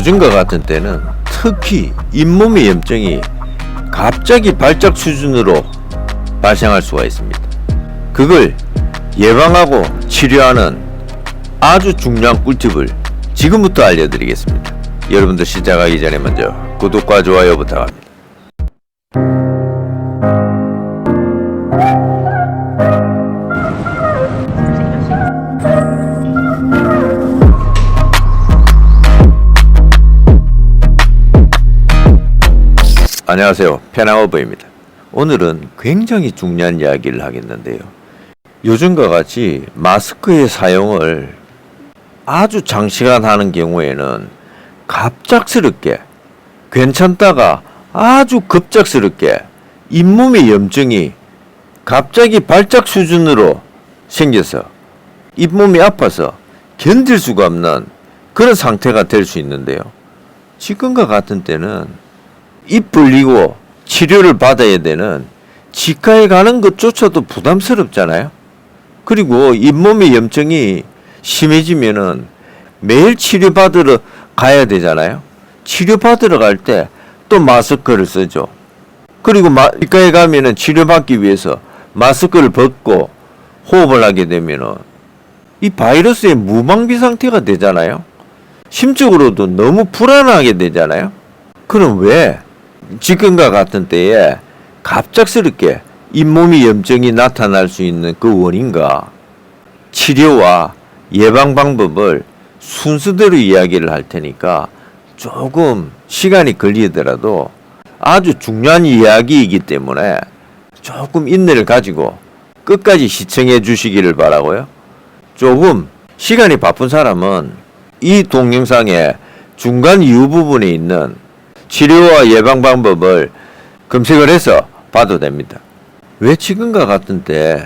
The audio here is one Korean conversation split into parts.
요즘과 같은 때는 특히 잇몸의 염증이 갑자기 발작 수준으로 발생할 수가 있습니다. 그걸 예방하고 치료하는 아주 중요한 꿀팁을 지금부터 알려드리겠습니다. 여러분들 시작하기 전에 먼저 구독과 좋아요 부탁합니다. 안녕하세요, 편향어버입니다. 오늘은 굉장히 중요한 이야기를 하겠는데요. 요즘과 같이 마스크의 사용을 아주 장시간 하는 경우에는 갑작스럽게 괜찮다가 아주 급작스럽게 잇몸의 염증이 갑자기 발작 수준으로 생겨서 잇몸이 아파서 견딜 수가 없는 그런 상태가 될 수 있는데요. 지금과 같은 때는 입 벌리고 치료를 받아야 되는 치과에 가는 것조차도 부담스럽잖아요. 그리고 잇몸의 염증이 심해지면은 매일 치료받으러 가야 되잖아요. 치료받으러 갈 때 또 마스크를 쓰죠. 그리고 치과에 가면은 치료받기 위해서 마스크를 벗고 호흡을 하게 되면은 이 바이러스의 무방비 상태가 되잖아요. 심적으로도 너무 불안하게 되잖아요. 그럼 왜 지금과 같은 때에 갑작스럽게 잇몸의 염증이 나타날 수 있는 그 원인과 치료와 예방 방법을 순서대로 이야기를 할 테니까 조금 시간이 걸리더라도 아주 중요한 이야기이기 때문에 조금 인내를 가지고 끝까지 시청해 주시기를 바라고요. 조금 시간이 바쁜 사람은 이 동영상의 중간 이후 부분에 있는 치료와 예방 방법을 검색을 해서 봐도 됩니다. 왜 지금과 같은 때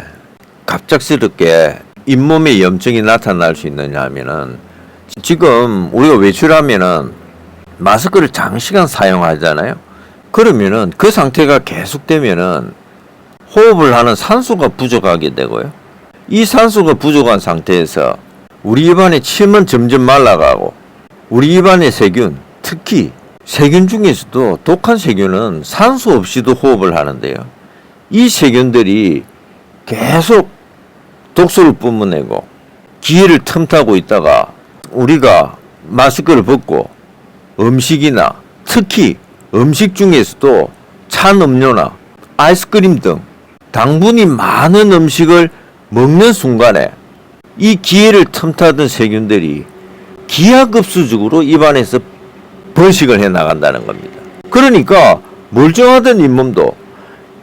갑작스럽게 잇몸에 염증이 나타날 수 있느냐 하면은 지금 우리가 외출하면은 마스크를 장시간 사용하잖아요. 그러면은 그 상태가 계속되면은 호흡을 하는 산소가 부족하게 되고요. 이 산소가 부족한 상태에서 우리 입안의 침은 점점 말라가고 우리 입안의 세균, 특히 세균 중에서도 독한 세균은 산소 없이도 호흡을 하는데요. 이 세균들이 계속 독소를 뿜어내고 기회를 틈타고 있다가 우리가 마스크를 벗고 음식이나 특히 음식 중에서도 찬 음료나 아이스크림 등 당분이 많은 음식을 먹는 순간에 이 기회를 틈타던 세균들이 기하급수적으로 입안에서 번식을 해 나간다는 겁니다. 그러니까 멀쩡하던 잇몸도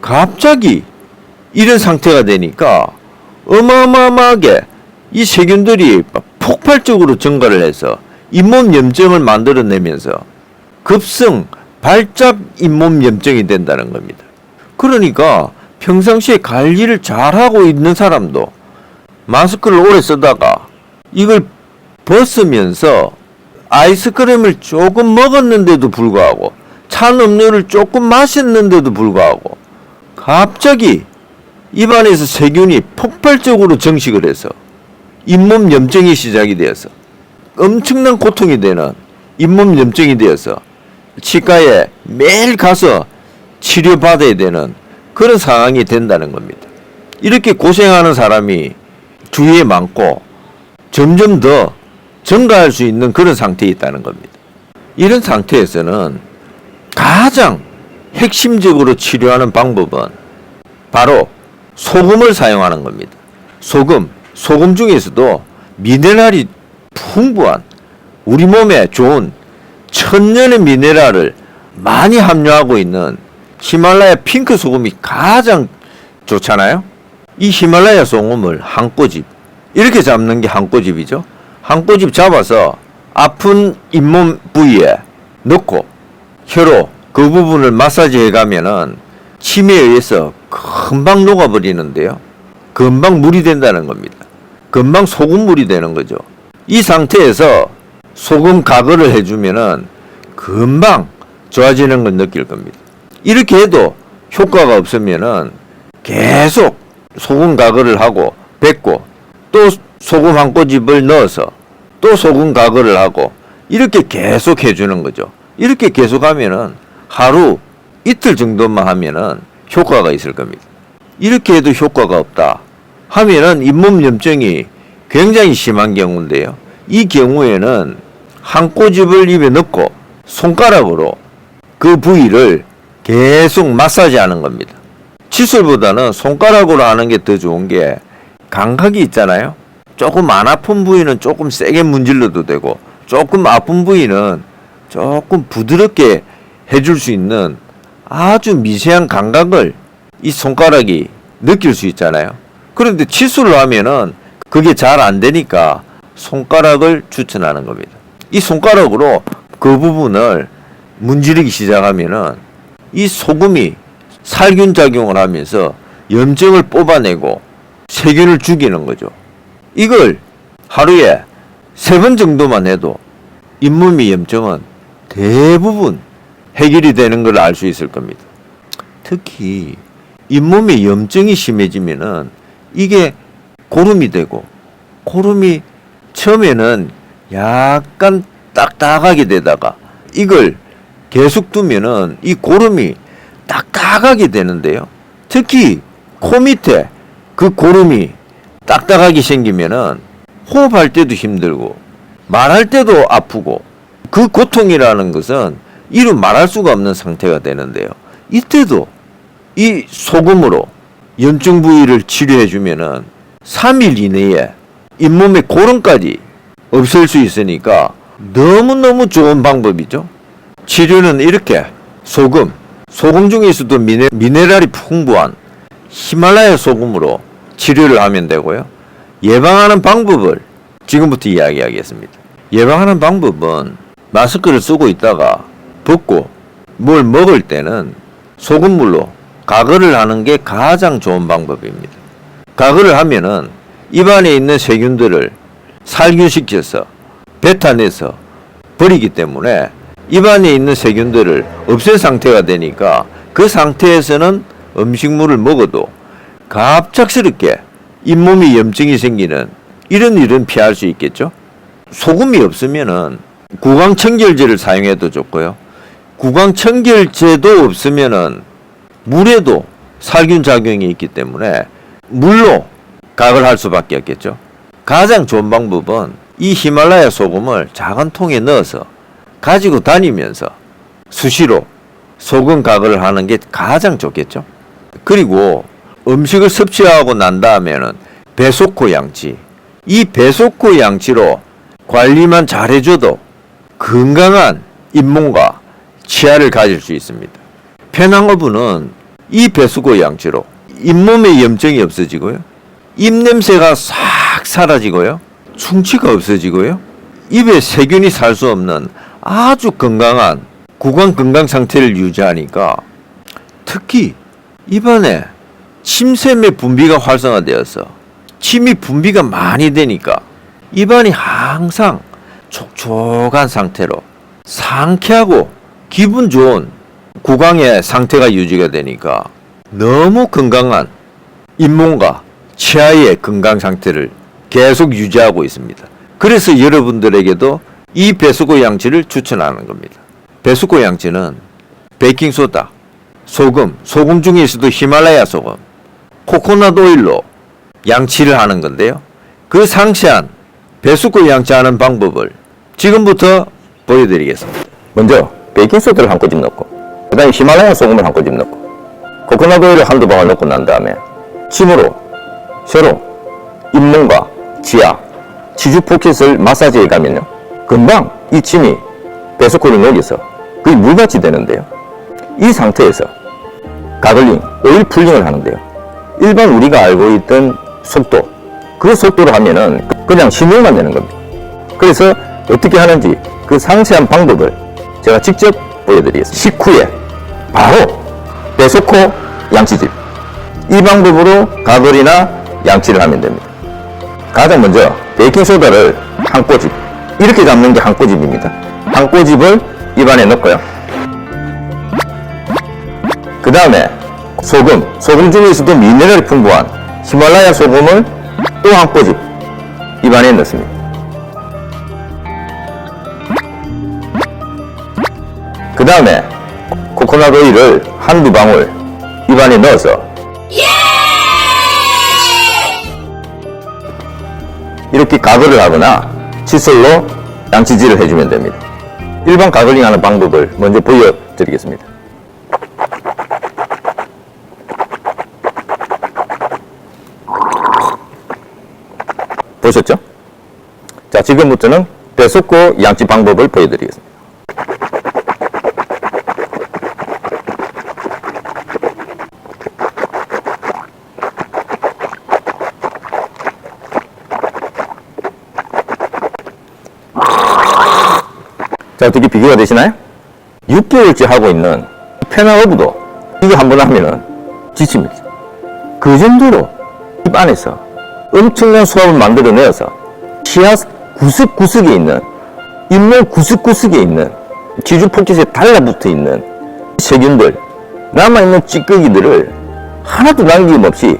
갑자기 이런 상태가 되니까 어마어마하게 이 세균들이 폭발적으로 증가를 해서 잇몸 염증을 만들어내면서 급성 발작 잇몸 염증이 된다는 겁니다. 그러니까 평상시에 관리를 잘하고 있는 사람도 마스크를 오래 쓰다가 이걸 벗으면서 아이스크림을 조금 먹었는데도 불구하고 찬 음료를 조금 마셨는데도 불구하고 갑자기 입안에서 세균이 폭발적으로 증식을 해서 잇몸 염증이 시작이 되어서 엄청난 고통이 되는 잇몸 염증이 되어서 치과에 매일 가서 치료받아야 되는 그런 상황이 된다는 겁니다. 이렇게 고생하는 사람이 주위에 많고 점점 더 증가할 수 있는 그런 상태에 있다는 겁니다. 이런 상태에서는 가장 핵심적으로 치료하는 방법은 바로 소금을 사용하는 겁니다. 소금 중에서도 미네랄이 풍부한 우리 몸에 좋은 천년의 미네랄을 많이 함유하고 있는 히말라야 핑크 소금이 가장 좋잖아요. 이 히말라야 소금을 한 꼬집 이렇게 잡는 게 한 꼬집이죠. 한 꼬집 잡아서 아픈 잇몸 부위에 넣고 혀로 그 부분을 마사지 해가면은 침에 의해서 금방 녹아버리는데요. 금방 물이 된다는 겁니다. 금방 소금물이 되는 거죠. 이 상태에서 소금 가글을 해주면은 금방 좋아지는 걸 느낄 겁니다. 이렇게 해도 효과가 없으면은 계속 소금 가글을 하고 뱉고 또 소금 한 꼬집을 넣어서 또 소금 가글을 하고 이렇게 계속 해주는 거죠. 이렇게 계속 하면은 하루 이틀 정도만 하면은 효과가 있을 겁니다. 이렇게 해도 효과가 없다 하면은 잇몸 염증이 굉장히 심한 경우인데요. 이 경우에는 한 꼬집을 입에 넣고 손가락으로 그 부위를 계속 마사지 하는 겁니다. 칫솔보다는 손가락으로 하는 게 더 좋은 게 감각이 있잖아요. 조금 안 아픈 부위는 조금 세게 문질러도 되고 조금 아픈 부위는 조금 부드럽게 해줄 수 있는 아주 미세한 감각을 이 손가락이 느낄 수 있잖아요. 그런데 칫솔로 하면은 그게 잘 안 되니까 손가락을 추천하는 겁니다. 이 손가락으로 그 부분을 문지르기 시작하면은 이 소금이 살균 작용을 하면서 염증을 뽑아내고 세균을 죽이는 거죠. 이걸 하루에 3번 정도만 해도 잇몸의 염증은 대부분 해결이 되는 걸 알 수 있을 겁니다. 특히 잇몸에 염증이 심해지면은 이게 고름이 되고, 고름이 처음에는 약간 딱딱하게 되다가 이걸 계속 두면은 이 고름이 딱딱하게 되는데요. 특히 코 밑에 그 고름이 딱딱하게 생기면은 호흡할 때도 힘들고 말할 때도 아프고, 그 고통이라는 것은 이루 말할 수가 없는 상태가 되는데요. 이때도 이 소금으로 염증 부위를 치료해 주면은 3일 이내에 잇몸의 고름까지 없앨 수 있으니까 너무너무 좋은 방법이죠. 치료는 이렇게 소금 중에서도 미네랄이 풍부한 히말라야 소금으로 치료를 하면 되고요. 예방하는 방법을 지금부터 이야기하겠습니다. 예방하는 방법은 마스크를 쓰고 있다가 벗고 뭘 먹을 때는 소금물로 가글을 하는 게 가장 좋은 방법입니다. 가글을 하면은 입안에 있는 세균들을 살균시켜서 뱉어내서 버리기 때문에 입안에 있는 세균들을 없앤 상태가 되니까 그 상태에서는 음식물을 먹어도 갑작스럽게 잇몸에 염증이 생기는 이런 일은 피할 수 있겠죠. 소금이 없으면은 구강청결제를 사용해도 좋고요. 구강청결제도 없으면은 물에도 살균 작용이 있기 때문에 물로 각을 할 수밖에 없겠죠. 가장 좋은 방법은 이 히말라야 소금을 작은 통에 넣어서 가지고 다니면서 수시로 소금 각을 하는 게 가장 좋겠죠. 그리고 음식을 섭취하고 난 다음에는 배속호 양치, 이 배속호 양치로 관리만 잘해줘도 건강한 잇몸과 치아를 가질 수 있습니다. 편항어부는 이 배속호 양치로 잇몸에 염증이 없어지고요, 입냄새가 싹 사라지고요, 충치가 없어지고요, 입에 세균이 살 수 없는 아주 건강한 구강 건강 상태를 유지하니까 특히 입안에 침샘의 분비가 활성화되어서 침이 분비가 많이 되니까 입안이 항상 촉촉한 상태로 상쾌하고 기분 좋은 구강의 상태가 유지가 되니까 너무 건강한 잇몸과 치아의 건강 상태를 계속 유지하고 있습니다. 그래서 여러분들에게도 이 배수구 양치를 추천하는 겁니다. 배수구 양치는 베이킹소다, 소금 중에서도 히말라야 소금, 코코넛 오일로 양치를 하는 건데요. 그 상세한 배수구 양치하는 방법을 지금부터 보여드리겠습니다. 먼저 베이킹소다를 한 꼬집 넣고, 그 다음에 히말라야 소금을 한 꼬집 넣고, 코코넛 오일을 한두 방울 넣고 난 다음에 침으로 쇠로 잇몸과 치아, 치주 포켓을 마사지해 가면요, 금방 이 침이 배수구를 녹여서 거의 물같이 되는데요. 이 상태에서 가글링, 오일 풀링을 하는데요. 일반 우리가 알고 있던 속도, 그 속도로 하면은 그냥 신용만 내는 겁니다. 그래서 어떻게 하는지 그 상세한 방법을 제가 직접 보여드리겠습니다. 식후에 바로 배속호 양치질, 이 방법으로 가글이나 양치를 하면 됩니다. 가장 먼저 베이킹소다를 한 꼬집, 이렇게 잡는 게 한 꼬집입니다. 한 꼬집을 입안에 넣고요. 그 다음에 소금 중에서도 미네랄이 풍부한 히말라야 소금을 또 한 꼬집 입안에 넣습니다. 그 다음에 코코넛 오일을 한두 방울 입안에 넣어서 이렇게 가글을 하거나 칫솔로 양치질을 해주면 됩니다. 일반 가글링 하는 방법을 먼저 보여드리겠습니다. 보셨죠? 자, 지금부터는 대속고 양치 방법을 보여드리겠습니다. 자, 어떻게 비교가 되시나요? 6개월째 하고 있는 페나허브도 이거 한번 하면은 지칩니다. 그 정도로 입 안에서 엄청난 수압을 만들어내어서 치아 구석구석에 있는, 잇몸 구석구석에 있는, 기주 포켓에 달라붙어 있는 세균들, 남아있는 찌꺼기들을 하나도 남김없이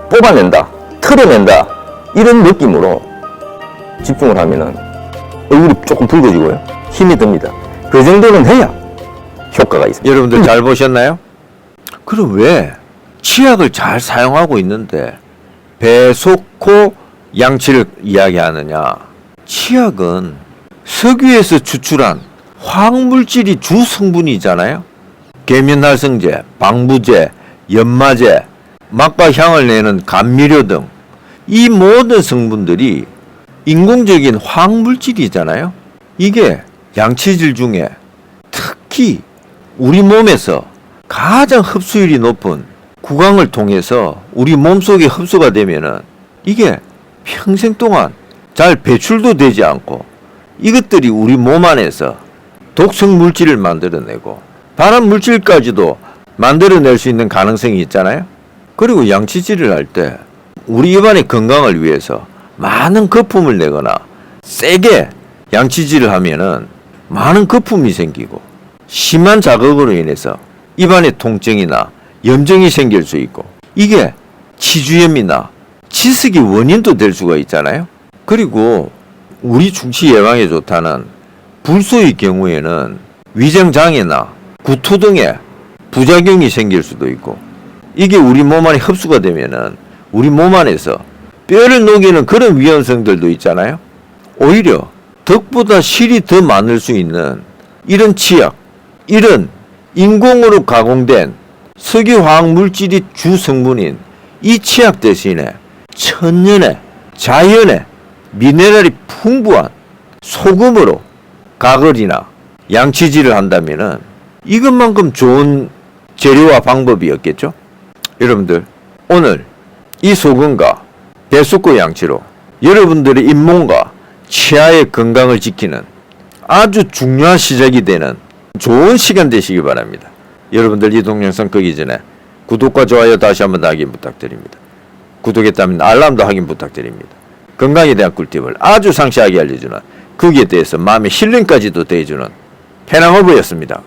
뽑아낸다, 털어낸다, 이런 느낌으로 집중을 하면은 얼굴이 조금 붉어지고요. 힘이 듭니다. 그 정도는 해야 효과가 있습니다. 여러분들 잘 보셨나요? 그럼 왜 치약을 잘 사용하고 있는데 배속코 양치를 이야기하느냐? 치약은 석유에서 추출한 화학물질이 주 성분이잖아요. 계면활성제, 방부제, 연마제, 막과 향을 내는 감미료 등 이 모든 성분들이 인공적인 화학물질이잖아요. 이게 양치질 중에 특히 우리 몸에서 가장 흡수율이 높은 구강을 통해서 우리 몸속에 흡수가 되면은 이게 평생 동안 잘 배출도 되지 않고 이것들이 우리 몸 안에서 독성 물질을 만들어내고 발암 물질까지도 만들어낼 수 있는 가능성이 있잖아요. 그리고 양치질을 할 때 우리 입안의 건강을 위해서 많은 거품을 내거나 세게 양치질을 하면은 많은 거품이 생기고 심한 자극으로 인해서 입안에 통증이나 염증이 생길 수 있고 이게 치주염이나 치석의 원인도 될 수가 있잖아요. 그리고 우리 충치 예방에 좋다는 불소의 경우에는 위장장애나 구토 등의 부작용이 생길 수도 있고 이게 우리 몸 안에 흡수가 되면은 우리 몸 안에서 뼈를 녹이는 그런 위험성들도 있잖아요. 오히려 덕보다 실이 더 많을 수 있는 이런 치약, 이런 인공으로 가공된 석유화학 물질이 주 성분인 이 치약 대신에 천연의 자연의 미네랄이 풍부한 소금으로 가글이나 양치질을 한다면은 이것만큼 좋은 재료와 방법이 없겠죠? 여러분들 오늘 이 소금과 대속고 양치로 여러분들의 잇몸과 치아의 건강을 지키는 아주 중요한 시작이 되는 좋은 시간 되시기 바랍니다. 여러분들 이 동영상 끄기 전에 구독과 좋아요 다시 한번 확인 부탁드립니다. 구독했다면 알람도 확인 부탁드립니다. 건강에 대한 꿀팁을 아주 상세하게 알려주는 거기에 대해서 마음의 힐링까지도 대해주는 페나허브였습니다.